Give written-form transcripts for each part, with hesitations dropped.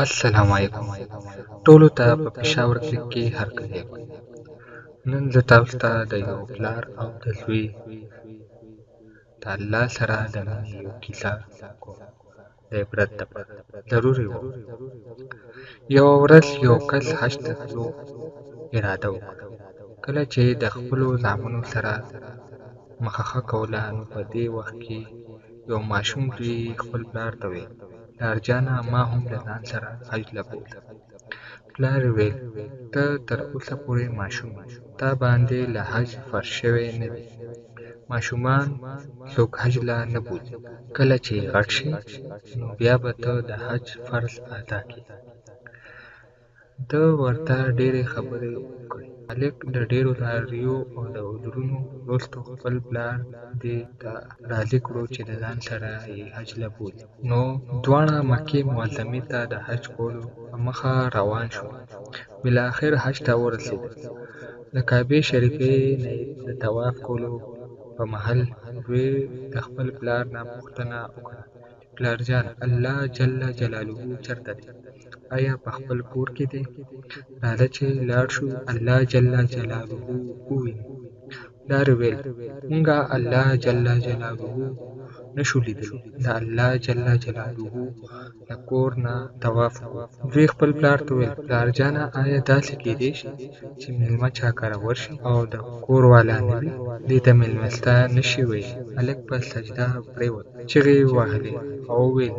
السلام علیکم ټولو ته په پېښور کلیک کې هرکلی کوم. نن زه تاسو ته د یو پلار او د زوی د الله سره د مینې یو کیسه کوم د عبرت دپاره. ضروري وه. یوه ورځ یو کس حج ته تلو اراده وکړه. کله چې د خپلو زامنو سره مخه کوله نو په دې وخت کې یو ماشوم زوی خپل پلار ته ویل: پلار جانه ما هم له ځان سره حج له بوځه. پلار یې ویل: ته تر اوسه پورې ماشوم یې، تا باندې له حج فرض شوی نه دی. ماشومان څوک حج له نه بوځي. کله چې غټ شې نو بیا به ته د حج فرض ادا کړې. ده ورته ډېرې خبرې وکړې. هلک د ډېرو لاریو او د عذرونو وروسته خپل پلار دې ته راضي کړو چې د ځان سره یې حج له بوځي. نو دواړه مکې معظمې ته د حج کولو په موخه روان شول. بالاخره حج ته ورسېدل. د کعبې شریفې نه یې د طواف کولو په مهال زوی د خپل پلار نه پوښتنه وکړه: پلار جان، الله جل جلاله چېرته دی؟ آیا په خپل کور کې دی؟ راځه چې لاړ شو الله جل جلاله ووینو. پلار یې ویل: مونږه الله جل جلاله نه شو لیدلی. د الله جل جلاله د کور نه طواف وکړو. زوی خپل پلار ته وویل: پلار جانه آیا داسې کیدی شي چې مېلمه چا کره ورشي او د کور والا نه وي؟ دې ته مېلمسته نه شي ویلی. هلک په سجده پرېوت، چغې یې وهلې او ویل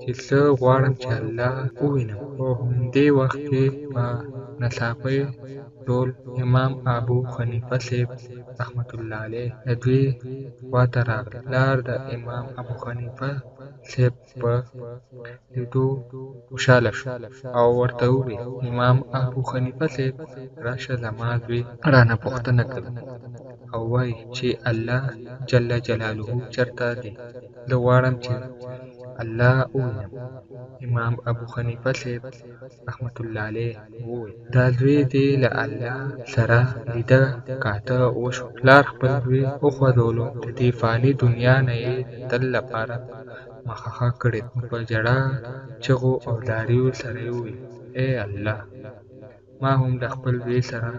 چې زه غواړم چې الله ووینم. په همدې وخت کې په ناڅاپي ډول امام ابو حنیفه صاحب رحمة الله علیه د دوی خواته راغی. پلار د امام ابو حنیفه صاحب په لیدو خوشحاله شو او ورته وویل: امام ابو حنیفه صاحب، راشه زما زوی رانه پوښتنه کوي او وایي چې الله جل جلاله چېرته دی. زه غواړم چې الله ووینم. امام ابو حنیفه صاحب رحمة الله علیه وویل: دا زوی دې له الله سره لیده کاته وشو. پلار خپل زوی وخوځولو، د دې فاني دنیا نه یې د تل لپاره مخه کړې ده. نو په ژړا، چغو او زاریو سره یې وویل: ای الله، ما هم د خپل زوی سره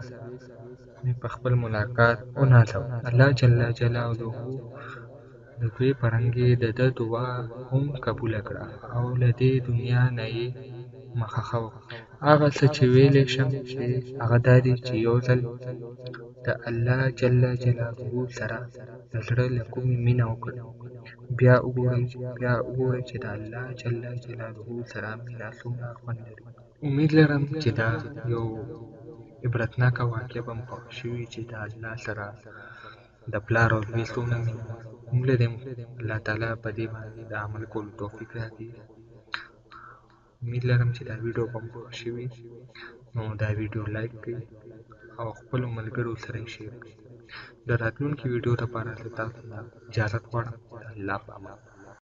مې په خپل ملاقات ونازوه. الله جل جلاله د زوی په رنګ یې د ده دعا هم قبوله کړه او له دې دنیا نه یې مخه وکړه. هغه څه چې ویلی شم چې هغه دا دی چې یو ځل د الله جل جلاله سره د زړه له کومې مینه وکړئ. بیا وګورئ چې د الله جل جلاله سره مینه څومره خوند لري. امید لرم چې دا یو عبرتناکه واقعه به مو خوښه شوې چې د الله سره د پلار او زوی څومره مینه ده. موږ لرم الله تعالی په دې باندې د عمل کولو توفیق راکړي. امید لرم چې دا ویډیو به مو خوښه شوې. نو دا ویډیو لایک کړئ او خپلو ملګرو سره یې شیر کړئ. د راتلونکي ویډیو لپاره زه تاسو نه اجازت غواړم. د الله په امان.